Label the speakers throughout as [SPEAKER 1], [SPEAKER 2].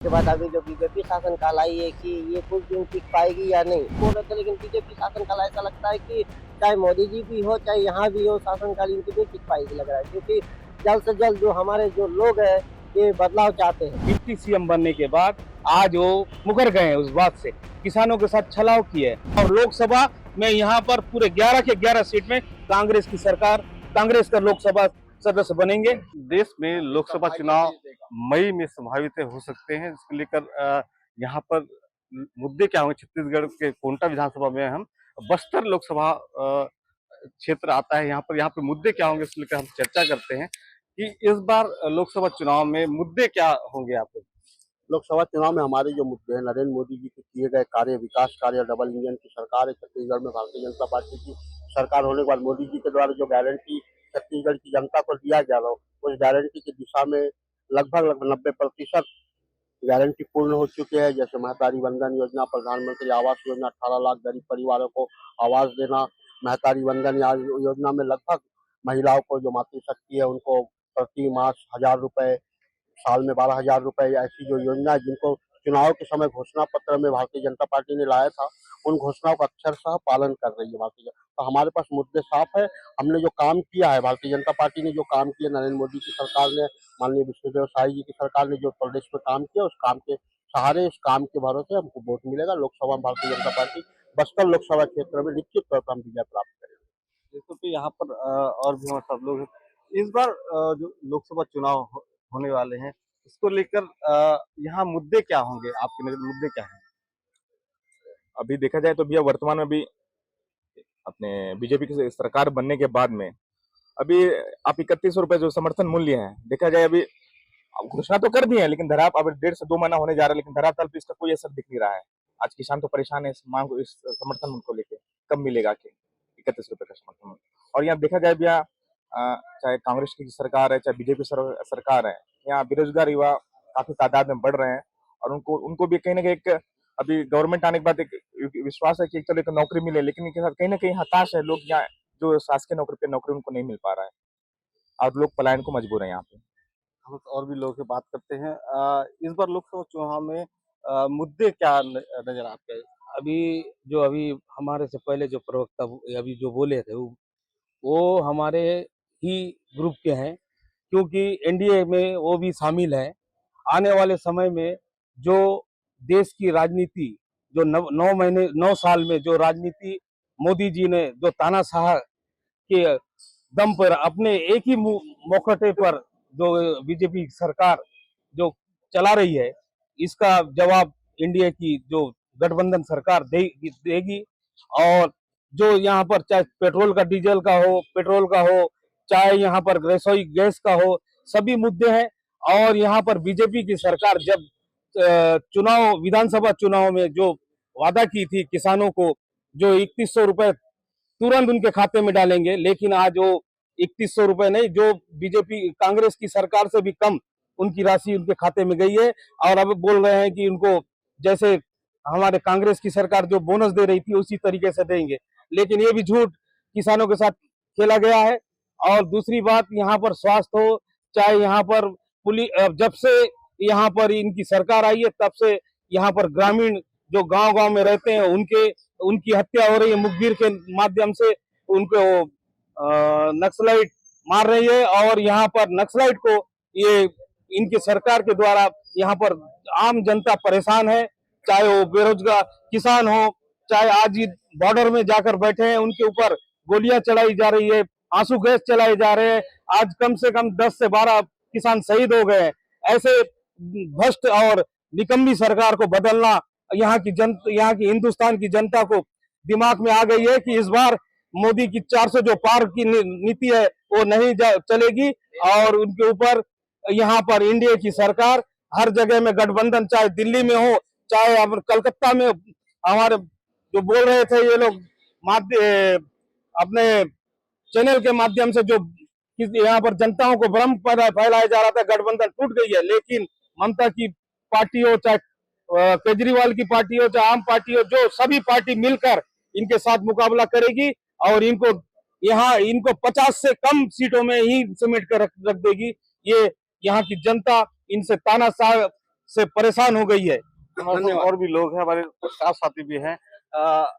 [SPEAKER 1] के बाद अभी जो बीजेपी शासन काल आई है कि ये कुछ दिन टिक पाएगी या नहीं बोल रहे थे, लेकिन बीजेपी शासन काल ऐसा लगता है कि चाहे मोदी जी भी हो चाहे यहाँ भी हो शासन काल इनकी नहीं टिक पाएगी लग रहा है, क्योंकि जल्द से जल्द जो हमारे जो लोग हैं ये बदलाव चाहते हैं।
[SPEAKER 2] डिप्टी सीएम बनने के बाद आज वो मुकर गए हैं उस बात से, किसानों के साथ छलाव किए और लोकसभा में यहाँ पर पूरे 11 के 11 सीट में कांग्रेस की सरकार, कांग्रेस का लोकसभा सदस्य बनेंगे।
[SPEAKER 3] देश में लोकसभा चुनाव मई में संभावित हो सकते हैं, इसको लेकर यहाँ पर मुद्दे क्या होंगे। छत्तीसगढ़ के कोंटा विधानसभा में हम बस्तर लोकसभा क्षेत्र आता है, यहाँ पर मुद्दे क्या होंगे इसको लेकर हम चर्चा करते हैं कि इस बार लोकसभा चुनाव में मुद्दे क्या होंगे। आपको
[SPEAKER 4] लोकसभा चुनाव में हमारे जो मुद्दे हैं, नरेंद्र मोदी जी के किए गए कार्य, विकास कार्य, डबल इंजन की सरकार है छत्तीसगढ़ में, भारतीय जनता पार्टी की सरकार होने के बाद मोदी जी के द्वारा जो गारंटी छत्तीसगढ़ की जनता को दिया गया था, उस गारंटी की दिशा में लगभग 90% गारंटी पूर्ण हो चुके हैं। जैसे महतारी वंदन योजना, प्रधानमंत्री आवास योजना, 18 लाख गरीब परिवारों को आवास देना, महतारी वंदन योजना में लगभग महिलाओं को जो मातृशक्ति है उनको प्रति मास 1,000 रुपए, साल में 12,000 रुपए, ऐसी जो योजना है जिनको चुनाव के समय घोषणा पत्र में भारतीय जनता पार्टी ने लाया था, उन घोषणाओं का अक्षरशः पालन कर रही है भारतीय जनता। तो हमारे पास मुद्दे साफ है। हमने जो काम किया है, भारतीय जनता पार्टी ने जो काम किया, नरेंद्र मोदी की सरकार ने, माननीय विष्णुदेव साई जी की सरकार ने जो प्रदेश में काम किया, उस काम के सहारे, उस काम के भरोसे हमको वोट मिलेगा। लोकसभा में भारतीय जनता पार्टी बस्तर लोकसभा क्षेत्र में निश्चित तौर पर हम विजय प्राप्त करेंगे।
[SPEAKER 3] जैसे कि यहाँ पर और भी हमारे साथ लोग हैं। इस बार जो लोकसभा चुनाव होने वाले हैं, इसको लेकर यहाँ मुद्दे क्या होंगे, आपके नजर मुद्दे क्या हैं?
[SPEAKER 2] अभी देखा जाए तो भैया वर्तमान में भी अपने बीजेपी की सरकार बनने के बाद में अभी आप 3100 रुपए जो समर्थन मूल्य है, देखा जाए अभी घोषणा तो कर दी है, लेकिन धराप अब 1.5 से 2 महीना होने जा रहा है, लेकिन धरातल पे इसका कोई असर दिख नहीं रहा है। आज किसान तो परेशान है इस मांग, इस समर्थन मूल्य को लेकर कब मिलेगा कि 31 रुपए का समर्थन मूल्य। और यहाँ देखा जाए भैया चाहे कांग्रेस की सरकार है चाहे बीजेपी सरकार है, यहाँ बेरोजगार युवा काफी तादाद में बढ़ रहे हैं और उनको उनको भी कहीं ना कहीं एक अभी गवर्नमेंट आने के बाद एक विश्वास है कि चलो एक नौकरी मिले, लेकिन इनके साथ कहीं ना कहीं हताश है लोग, यहाँ जो शासकीय नौकरी पे नौकरी उनको नहीं मिल पा रहा है और लोग पलायन को मजबूर है यहाँ पे।
[SPEAKER 3] हम और भी लोगों से बात करते हैं। इस बार लोकसभा चुनाव में मुद्दे क्या नजर आपके?
[SPEAKER 5] अभी हमारे से पहले जो प्रवक्ता अभी जो बोले थे वो हमारे ही ग्रुप के हैं, क्योंकि एनडीए में वो भी शामिल है। आने वाले समय में जो देश की राजनीति, जो 9 साल में जो राजनीति मोदी जी ने जो तानाशाह के दम पर अपने एक ही मुखौटे पर जो बीजेपी सरकार जो चला रही है, इसका जवाब इंडिया की जो गठबंधन सरकार देगी। और जो यहाँ पर चाहे पेट्रोल का, डीजल का हो, पेट्रोल का हो, चाहे यहाँ पर रसोई गैस का हो, सभी मुद्दे हैं। और यहाँ पर बीजेपी की सरकार जब विधानसभा चुनाव में जो वादा की थी किसानों को, जो 3100 रुपए तुरंत उनके खाते में डालेंगे, लेकिन आज वो 3100 रुपए नहीं, जो बीजेपी कांग्रेस की सरकार से भी कम उनकी राशि उनके खाते में गई है। और अब बोल रहे हैं कि उनको जैसे हमारे कांग्रेस की सरकार जो बोनस दे रही थी उसी तरीके से देंगे, लेकिन ये भी झूठ, किसानों के साथ खेला गया है। और दूसरी बात, यहाँ पर स्वास्थ्य हो, चाहे यहाँ पर पुलिस, जब से यहाँ पर इनकी सरकार आई है तब से यहाँ पर ग्रामीण जो गांव-गांव में रहते हैं उनकी हत्या हो रही है, मुखबिर के माध्यम से उनको नक्सलाइट मार रही है। और यहाँ पर नक्सलाइट को ये इनकी सरकार के द्वारा यहाँ पर आम जनता परेशान है, चाहे वो बेरोजगार किसान हो, चाहे आज ही बॉर्डर में जाकर बैठे हैं उनके ऊपर गोलियां चलाई जा रही है, आंसू गैस चलाए जा रहे हैं। आज कम से कम 10 से 12 किसान शहीद हो गए। ऐसे भ्रष्ट और निकम्मी सरकार को बदलना यहाँ की हिंदुस्तान की जनता को दिमाग में आ गई है कि इस बार मोदी की 400 जो पार की नीति है वो नहीं चलेगी। और उनके ऊपर यहाँ पर इंडिया की सरकार हर जगह में गठबंधन, चाहे दिल्ली में हो चाहे कलकत्ता में, हमारे जो बोल रहे थे ये लोग अपने चैनल के माध्यम से जो यहाँ पर जनताओं को भ्रम फैलाया जा रहा था, गठबंधन टूट गई है। लेकिन ममता की पार्टी हो, चाहे केजरीवाल की पार्टी हो, चाहे आम पार्टी हो, जो सभी पार्टी मिलकर इनके साथ मुकाबला करेगी और इनको 50 से कम सीटों में ही समेट कर रख देगी। ये यहाँ की जनता इनसे तानाशाह से परेशान हो गई है।
[SPEAKER 3] हमारे साथ और भी लोग हैं, हमारे पत्रकार साथी भी हैं,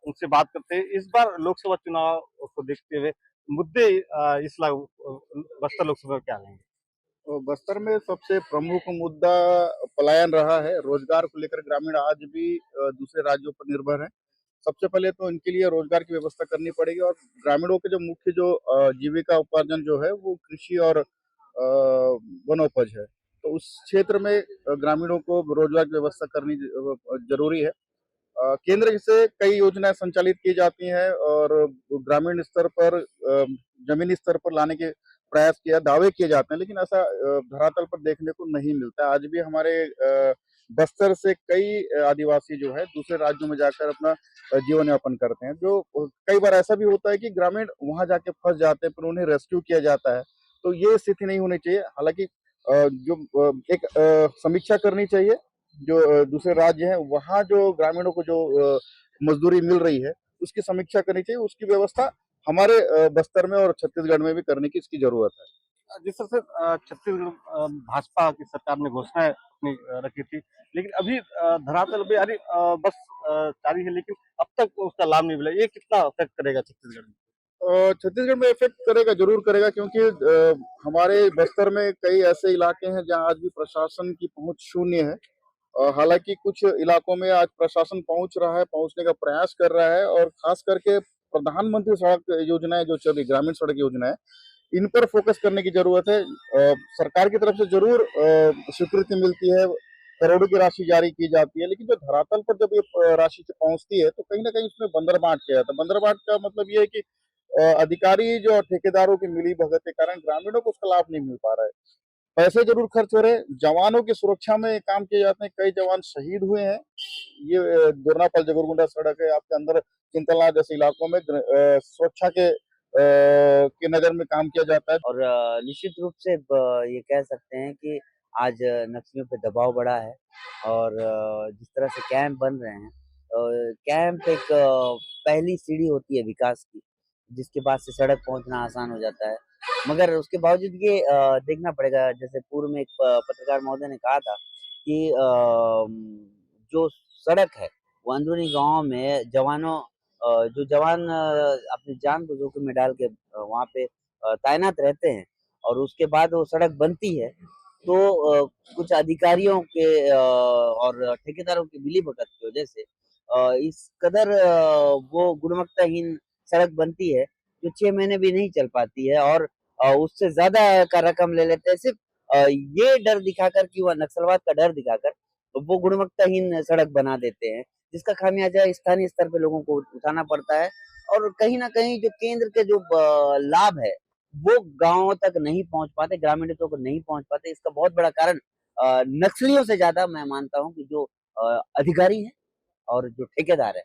[SPEAKER 3] उनसे बात करते हैं। इस बार लोकसभा चुनाव को देखते हुए मुद्दे इस बस्तर लोकसभा में क्या रहेंगे?
[SPEAKER 6] तो बस्तर में सबसे प्रमुख मुद्दा पलायन रहा है। रोजगार को लेकर ग्रामीण आज भी दूसरे राज्यों पर निर्भर है। सबसे पहले तो इनके लिए रोजगार की व्यवस्था करनी पड़ेगी और ग्रामीणों के जो मुख्य जीविका उपार्जन जो है वो कृषि और वनोपज है। तो उस क्षेत्र में ग्रामीणों को रोजगार की व्यवस्था करनी जरूरी है। केंद्र से कई योजनाएं संचालित की जाती हैं और ग्रामीण स्तर पर जमीनी स्तर पर लाने के प्रयास किया दावे किए जाते हैं, लेकिन ऐसा धरातल पर देखने को नहीं मिलता। आज भी हमारे बस्तर से कई आदिवासी जो है दूसरे राज्यों में जाकर अपना जीवन यापन करते हैं। जो कई बार ऐसा भी होता है कि ग्रामीण वहां जाके फंस जाते हैं, फिर उन्हें रेस्क्यू किया जाता है। तो ये स्थिति नहीं होनी चाहिए। हालांकि एक समीक्षा करनी चाहिए। जो दूसरे राज्य हैं वहाँ जो ग्रामीणों को जो मजदूरी मिल रही है उसकी समीक्षा करनी चाहिए। उसकी व्यवस्था हमारे बस्तर में और छत्तीसगढ़ में भी करने की इसकी जरूरत है।
[SPEAKER 3] जिस तरह से छत्तीसगढ़ भाजपा की सरकार ने घोषणाएं अपनी रखी थी, लेकिन अभी धरातल पे बस जारी है, लेकिन अब तक उसका लाभ नहीं मिला। ये कितना अफेक्ट करेगा छत्तीसगढ़ में?
[SPEAKER 6] छत्तीसगढ़ में इफेक्ट करेगा, जरूर करेगा, क्योंकि हमारे बस्तर में कई ऐसे इलाके हैं जहाँ आज भी प्रशासन की पहुंच शून्य है। हालांकि कुछ इलाकों में आज प्रशासन पहुंच रहा है, पहुंचने का प्रयास कर रहा है और खास करके प्रधानमंत्री सड़क योजनाएं जो चल रही, ग्रामीण सड़क योजनाएं, इन पर फोकस करने की जरूरत है। सरकार की तरफ से जरूर स्वीकृति मिलती है, करोड़ों की राशि जारी की जाती है, लेकिन जो धरातल पर जब ये राशि पहुंचती है तो कहीं ना कहीं उसमें बंदरबांट किया जाता है। बंदरबांट का मतलब ये है कि अधिकारी जो ठेकेदारों की मिली भगत के कारण ग्रामीणों को उसका लाभ नहीं मिल पा रहा है। पैसे जरूर खर्च हो रहे हैं, जवानों की सुरक्षा में काम किए जाते हैं, कई जवान शहीद हुए हैं। ये दोरनापाल जगरगुंडा सड़क है, आपके अंदर चिंतलनार जैसे इलाकों में सुरक्षा के नजर में काम किया जाता है।
[SPEAKER 7] और निश्चित रूप से ये कह सकते हैं कि आज नक्सलियों पे दबाव बढ़ा है और जिस तरह से कैंप बन रहे हैं, कैंप एक पहली सीढ़ी होती है विकास की, जिसके बाद से सड़क पहुंचना आसान हो जाता है। मगर उसके बावजूद ये देखना पड़ेगा, जैसे पूर्व में एक पत्रकार महोदय ने कहा था कि जो सड़क है वो अंदरूनी गाँव में जो जवान अपनी जान को जोखिम में डाल के वहाँ पे तैनात रहते हैं और उसके बाद वो सड़क बनती है, तो कुछ अधिकारियों के और ठेकेदारों की मिलीभगत की वजह से इस कदर वो गुणवत्ताहीन सड़क बनती है जो 6 महीने भी नहीं चल पाती है और उससे ज़्यादा का रकम ले लेते हैं, सिर्फ ये डर दिखाकर कि वह नक्सलवाद का डर दिखाकर वो गुणवत्ताहीन सड़क बना देते हैं, जिसका खामियाजा स्थानीय स्तर पे लोगों को उठाना पड़ता है। और कहीं न कहीं जो केंद्र के जो लाभ है, वो गाँवों तक नहीं पहुँच पाते, ग्रामीण तक नहीं पहुँच पाते। इसका बहुत बड़ा कारण नक्सलियों से ज़्यादा मैं मानता हूँ कि जो अधिकारी हैं और जो ठेकेदार है,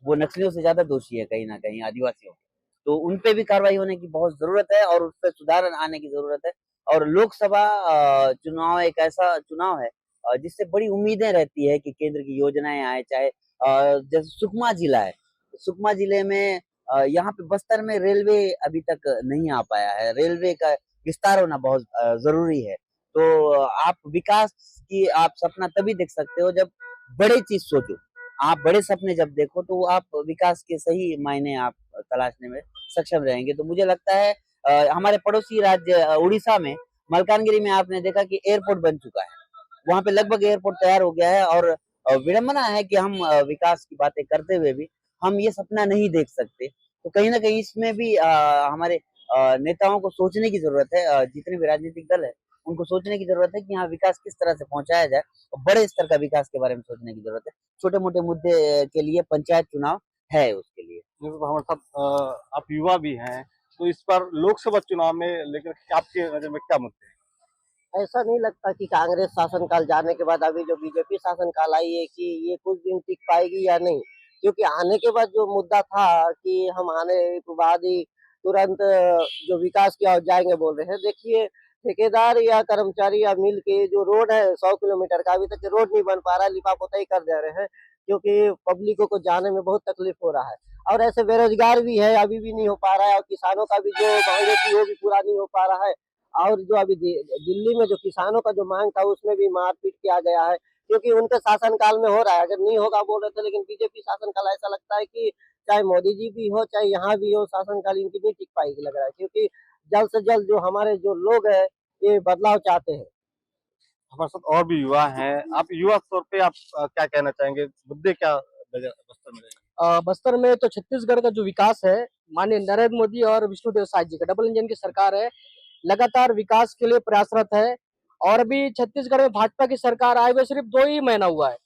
[SPEAKER 7] वो नक्सलियों से ज़्यादा दोषी है कहीं न कहीं आदिवासियों के। तो उन पे भी कार्रवाई होने की बहुत ज़रूरत है और उस पे सुधार आने की ज़रूरत है। और लोकसभा चुनाव एक ऐसा चुनाव है जिससे बड़ी उम्मीदें रहती है कि केंद्र की योजनाएँ आए, चाहे जैसे सुकमा जिला है, सुकमा जिले में यहाँ पे बस्तर में रेलवे अभी तक नहीं आ पाया है। रेलवे का विस्तार होना बहुत ज़रूरी है। तो आप सपना तभी देख सकते हो जब बड़ी चीज़ सोचो। आप बड़े सपने जब देखो तो आप विकास के सही मायने आप तलाशने में सक्षम रहेंगे। तो मुझे लगता है हमारे पड़ोसी राज्य उड़ीसा में मलकानगिरी में आपने देखा कि एयरपोर्ट बन चुका है। वहाँ पे लगभग एयरपोर्ट तैयार हो गया है और विडंबना है कि हम विकास की बातें करते हुए भी हम ये सपना नहीं देख सकते। तो कहीं न कहीं इसमें भी हमारे नेताओं को सोचने की ज़रूरत है। जितने भी राजनीतिक दल है, उनको सोचने की ज़रूरत है कि यहाँ विकास किस तरह से पहुँचाया जाए और बड़े स्तर का विकास के बारे में सोचने की ज़रूरत है। छोटे-मोटे मुद्दे के लिए पंचायत चुनाव है उसके लिए।
[SPEAKER 3] जैसे हमारे साथ आप युवा भी हैं, तो इस बार लोकसभा चुनाव में लेकर आपके नज़र में क्या मुद्दे हैं?
[SPEAKER 1] ऐसा नहीं लगता कि कांग्रेस शासनकाल जाने के बाद अभी जो बीजेपी शासनकाल आई है कि ये कुछ दिन टिक पाएगी या नहीं, क्योंकि आने के बाद जो मुद्दा था कि हम आने के बाद ही तुरंत जो विकास किया और जाएंगे बोल रहे हैं। देखिए, ठेकेदार या कर्मचारी या मिल के जो रोड है 100 किलोमीटर का, अभी तक रोड नहीं बन पा रहा है, लिपापोताई कर दे रहे हैं, क्योंकि पब्लिकों को जाने में बहुत तकलीफ हो रहा है। और ऐसे बेरोजगार भी है, अभी भी नहीं हो पा रहा है और किसानों का भी जो मांगे थी वो भी पूरा नहीं हो पा रहा है। और जो अभी दिल्ली में जो किसानों का जो मांग था उसमें भी मारपीट किया गया है, क्योंकि उनके शासनकाल में हो रहा है। अगर नहीं होगा बोल रहे थे, लेकिन बीजेपी शासनकाल ऐसा लगता है कि चाहे मोदी जी भी हो चाहे यहाँ भी हो, शासनकाल इनकी नहीं टिक पाएगी लग रहा है, क्योंकि जल्द से जल्द जो हमारे जो लोग है ये बदलाव चाहते हैं।
[SPEAKER 3] हमारे साथ और भी युवा हैं। आप युवा तौर पे आप क्या कहना चाहेंगे, मुद्दे क्या नजर बस्तर में रहेंगे?
[SPEAKER 8] बस्तर में तो छत्तीसगढ़ का जो विकास है, माननीय नरेंद्र मोदी और विष्णुदेव साय जी का डबल इंजन की सरकार है, लगातार विकास के लिए प्रयासरत है। और अभी छत्तीसगढ़ में भाजपा की सरकार आए हुए सिर्फ 2 ही महीना हुआ है,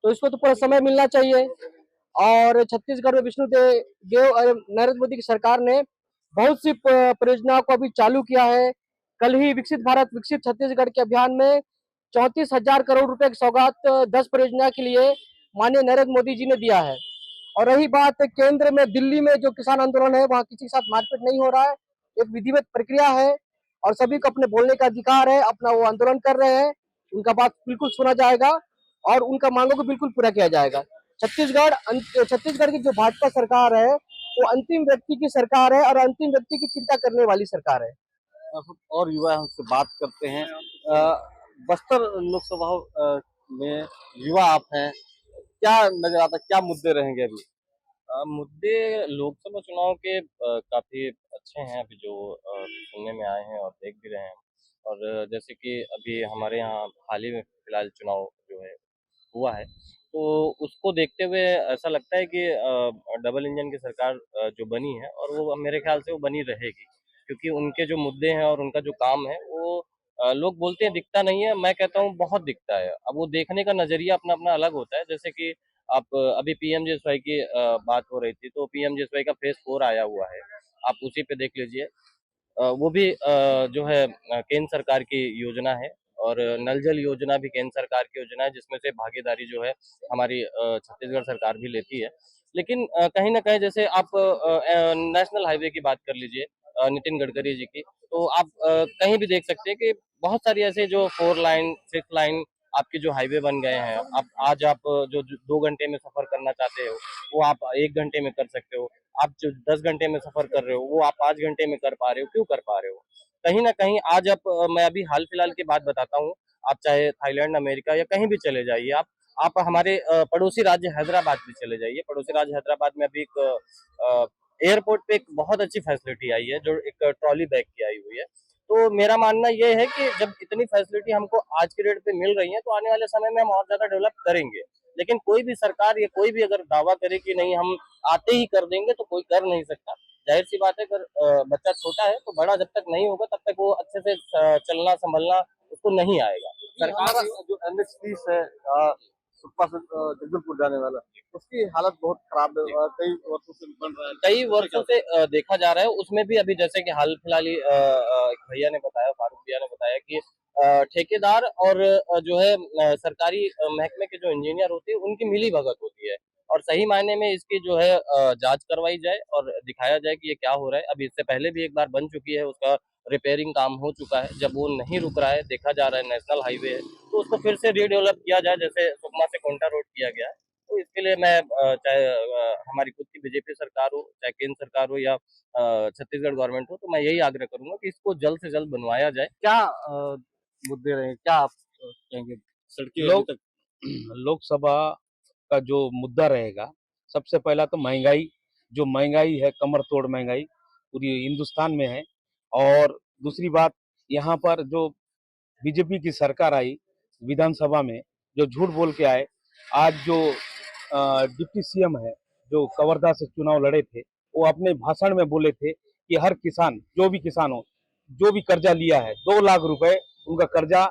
[SPEAKER 8] तो इसको तो पूरा समय मिलना चाहिए। और छत्तीसगढ़ में विष्णुदेव देव और नरेंद्र मोदी की सरकार ने बहुत सी परियोजनाओं को अभी चालू किया है। कल ही विकसित भारत विकसित छत्तीसगढ़ के अभियान में 34,000 करोड़ रुपए की सौगात 10 परियोजना के लिए माननीय नरेंद्र मोदी जी ने दिया है। और रही बात केंद्र में, दिल्ली में जो किसान आंदोलन है, वहाँ किसी के साथ मारपीट नहीं हो रहा है, एक विधिवत प्रक्रिया है और सभी को अपने बोलने का अधिकार है। अपना वो आंदोलन कर रहे हैं, उनका बात बिल्कुल सुना जाएगा और उनका मांगों को बिल्कुल पूरा किया जाएगा। छत्तीसगढ़ की जो भाजपा सरकार है वो अंतिम व्यक्ति की सरकार है और अंतिम व्यक्ति की चिंता करने वाली सरकार है।
[SPEAKER 3] और युवा हमसे बात करते हैं। बस्तर लोकसभा में युवा आप हैं, क्या नजर आता है, क्या मुद्दे रहेंगे अभी?
[SPEAKER 9] मुद्दे लोकसभा चुनाव के काफी अच्छे हैं अभी जो सुनने में आए हैं और देख भी रहे हैं। और जैसे कि अभी हमारे यहाँ हाल ही में फिलहाल चुनाव जो है हुआ है, तो उसको देखते हुए ऐसा लगता है कि डबल इंजन की सरकार जो बनी है और वो मेरे ख्याल से वो बनी रहेगी, क्योंकि उनके जो मुद्दे हैं और उनका जो काम है वो लोग बोलते हैं दिखता नहीं है, मैं कहता हूँ बहुत दिखता है। अब वो देखने का नजरिया अपना अपना अलग होता है। जैसे कि आप अभी पीएमजीएसवाई की बात हो रही थी, तो पीएमजीएसवाई का फेज 4 आया हुआ है, आप उसी पे देख लीजिए। वो भी जो है केंद्र सरकार की योजना है और नल जल योजना भी केंद्र सरकार की योजना है, जिसमें से भागीदारी जो है हमारी छत्तीसगढ़ सरकार भी लेती है। लेकिन कहीं न कहीं जैसे आप नेशनल हाईवे की बात कर लीजिए नितिन गडकरी जी की, तो आप कहीं भी देख सकते हैं कि बहुत सारी ऐसे जो 4 लाइन, 6 लाइन आपके जो हाईवे बन गए हैं। आप जो 2 घंटे में सफर करना चाहते हो, वो आप 1 घंटे में कर सकते हो। आप जो 10 घंटे में सफर कर रहे हो, वो आप 5 घंटे में कर पा रहे हो। क्यों कर पा रहे हो? कहीं न कहीं आज मैं अभी हाल-फिलहाल की बात बताता हूँ, आप चाहे थाईलैंड, अमेरिका या कहीं भी चले जाइए आप हमारे पड़ोसी राज्य हैदराबाद भी चले जाइए। पड़ोसी राज्य हैदराबाद में अभी एक एयरपोर्ट पे एक बहुत अच्छी फैसिलिटी आई है, जो एक ट्रॉली बैग की आई हुई है। तो मेरा मानना ये है कि जब इतनी फैसिलिटी हमको आज के डेट पे मिल रही है, तो आने वाले समय में हम और ज़्यादा डेवलप करेंगे। लेकिन कोई भी सरकार या कोई भी अगर दावा करे कि नहीं हम आते ही कर देंगे, तो कोई कर नहीं सकता। ज़ाहिर-सी बात है, अगर बच्चा छोटा है तो बड़ा जब तक नहीं होगा तब तक वो अच्छे से चलना संभलना उसको नहीं आएगा।
[SPEAKER 3] सरकार जो NH-30 है सुकमा से जगदलपुर जाने वाला, उसकी हालत बहुत खराब है, कई वर्षों से बन रहा है।
[SPEAKER 9] कई वर्षों से देखा जा रहा है, उसमें भी अभी जैसे कि हाल-फिलहाल ही एक भैया ने बताया, फारूक भैया ने बताया कि ठेकेदार और जो है सरकारी महकमे के जो इंजीनियर होते हैं, उनकी मिली-भगत होती है और सही मायने में इसकी जो है जाँच करवाई जाए और दिखाया जाए कि ये क्या हो रहा है। अभी इससे पहले भी एक बार बन चुकी है, उसका रिपेयरिंग काम हो चुका है। जब वो नहीं रुक रहा है, देखा जा रहा है नेशनल हाईवे है, तो उसको फिर से रीडेवलप किया जाए, जैसे सुकमा से कोंटा रोड किया गया है। तो इसके लिए मैं चाहे हमारी खुद की बीजेपी सरकार हो, चाहे केंद्र सरकार हो या छत्तीसगढ़ गवर्नमेंट हो, तो मैं यही आग्रह करूँगा कि इसको जल्द से जल्द बनवाया जाए।
[SPEAKER 3] क्या मुद्दे रहे, क्या आप कहेंगे? सड़कें
[SPEAKER 5] लोग
[SPEAKER 3] अभी तक
[SPEAKER 5] लोकसभा का जो मुद्दा रहेगा, सबसे पहला तो महंगाई, जो महंगाई है कमर तोड़ महंगाई पूरी हिंदुस्तान में है। और दूसरी बात, यहाँ पर जो बीजेपी की सरकार आई विधानसभा में, जो झूठ बोल के आए, आज जो डिप्टी सीएम है जो कवर्धा से चुनाव लड़े थे, वो अपने भाषण में बोले थे कि हर किसान, जो भी किसान हो, जो भी कर्जा लिया है 2 लाख रुपए उनका कर्जा,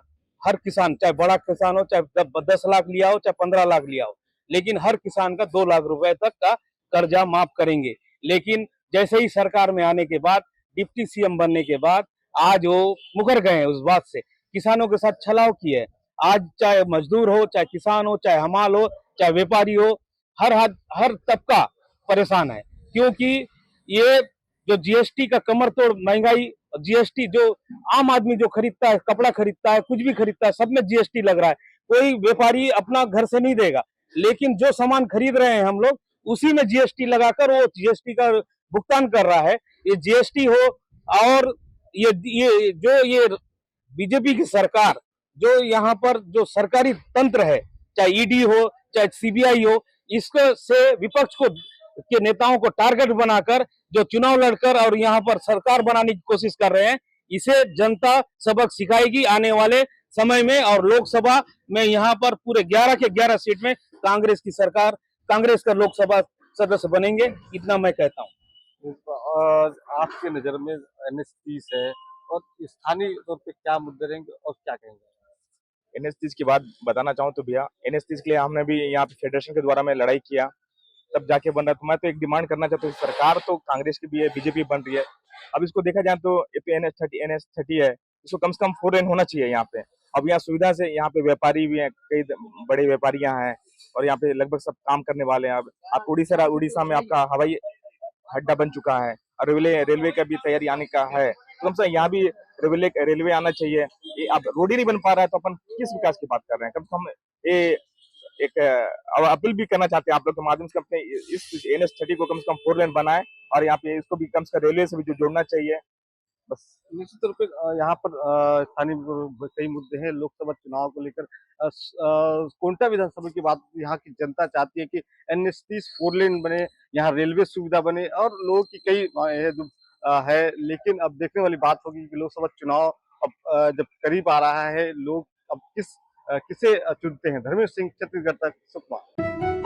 [SPEAKER 5] हर किसान, चाहे बड़ा किसान हो, चाहे 10 लाख लिया हो, चाहे 15 लाख लिया हो, लेकिन हर किसान का 2 लाख रुपए तक का कर्जा माफ करेंगे। लेकिन जैसे ही सरकार में आने के बाद, डिप्टी सीएम बनने के बाद, आज वो मुकर गए हैं उस बात से, किसानों के साथ छलाव किए हैं। आज चाहे मजदूर हो, चाहे किसान हो, चाहे हमाल हो, चाहे व्यापारी हो, हर तबका परेशान है, क्योंकि ये जो जीएसटी का कमर तोड़ महंगाई, जीएसटी जो आम आदमी जो खरीदता है, कपड़ा खरीदता है, कुछ भी खरीदता है, सब में जीएसटी लग रहा है। कोई व्यापारी अपना घर से नहीं देगा, लेकिन जो सामान खरीद रहे हैं हम लोग, उसी में जीएसटी लगाकर वो जीएसटी का भुगतान कर रहा है। ये जीएसटी हो और ये बीजेपी की सरकार, जो यहाँ पर जो सरकारी तंत्र है, चाहे ईडी हो, चाहे सीबीआई हो, इसको से विपक्ष को के नेताओं को टारगेट बनाकर जो चुनाव लड़कर और यहाँ पर सरकार बनाने की कोशिश कर रहे हैं, इसे जनता सबक सिखाएगी आने वाले समय में। और लोकसभा में यहाँ पर पूरे 11 के 11 सीट में कांग्रेस की सरकार, कांग्रेस का लोकसभा सदस्य बनेंगे, इतना मैं कहता हूँ।
[SPEAKER 3] आपके नजर में NS-30 है और स्थानीय तौर पे क्या मुद्दे रहेंगे और क्या कहेंगे?
[SPEAKER 2] NS-30 की बात बताना चाहूँ तो भैया, NS-30 के लिए हमने भी यहाँ पे फेडरेशन के द्वारा में लड़ाई किया, तब जाके बन रहा। तो मैं तो एक डिमांड करना चाहता हूँ, सरकार तो कांग्रेस की भी है, बीजेपी बन रही है। अब इसको देखा जाए तो ये तो NS-30 है, इसको कम से कम 4 लेन होना चाहिए यहाँ पे। अब यहाँ सुविधा से यहाँ पे व्यापारी भी हैं, कई बड़े व्यापारी यहाँ हैं और यहाँ पे लगभग सब काम करने वाले हैं। अब आप उड़ीसा में आपका हवाई अड्डा बन चुका है और रेलवे का भी तैयारी आने का है, तो कम से कम यहाँ भी रेलवे आना चाहिए। ये अब रोड ही नहीं बन पा रहा है तो अपन किस विकास की बात कर रहे हैं? कम से कम ये एक अपील भी करना चाहते हैं आप लोग के माध्यम से, अपने इस NS-30 को कम से कम 4 लेन बनाए और यहाँ पे इसको भी कम से कम रेलवे से भी जोड़ना चाहिए। बस
[SPEAKER 3] निश्चित तौर पे यहाँ पर स्थानीय कई मुद्दे हैं लोकसभा चुनाव को लेकर। कोंटा विधानसभा की बात यहाँ की जनता चाहती है कि NS-30 4 लेन बने, यहाँ रेलवे सुविधा बने और लोगों की कई है। लेकिन अब देखने वाली बात होगी कि लोकसभा चुनाव अब जब करीब आ रहा है, लोग अब किसे चुनते हैं। धर्मेश सिंह, छत्तीसगढ़ तक, सुकमा।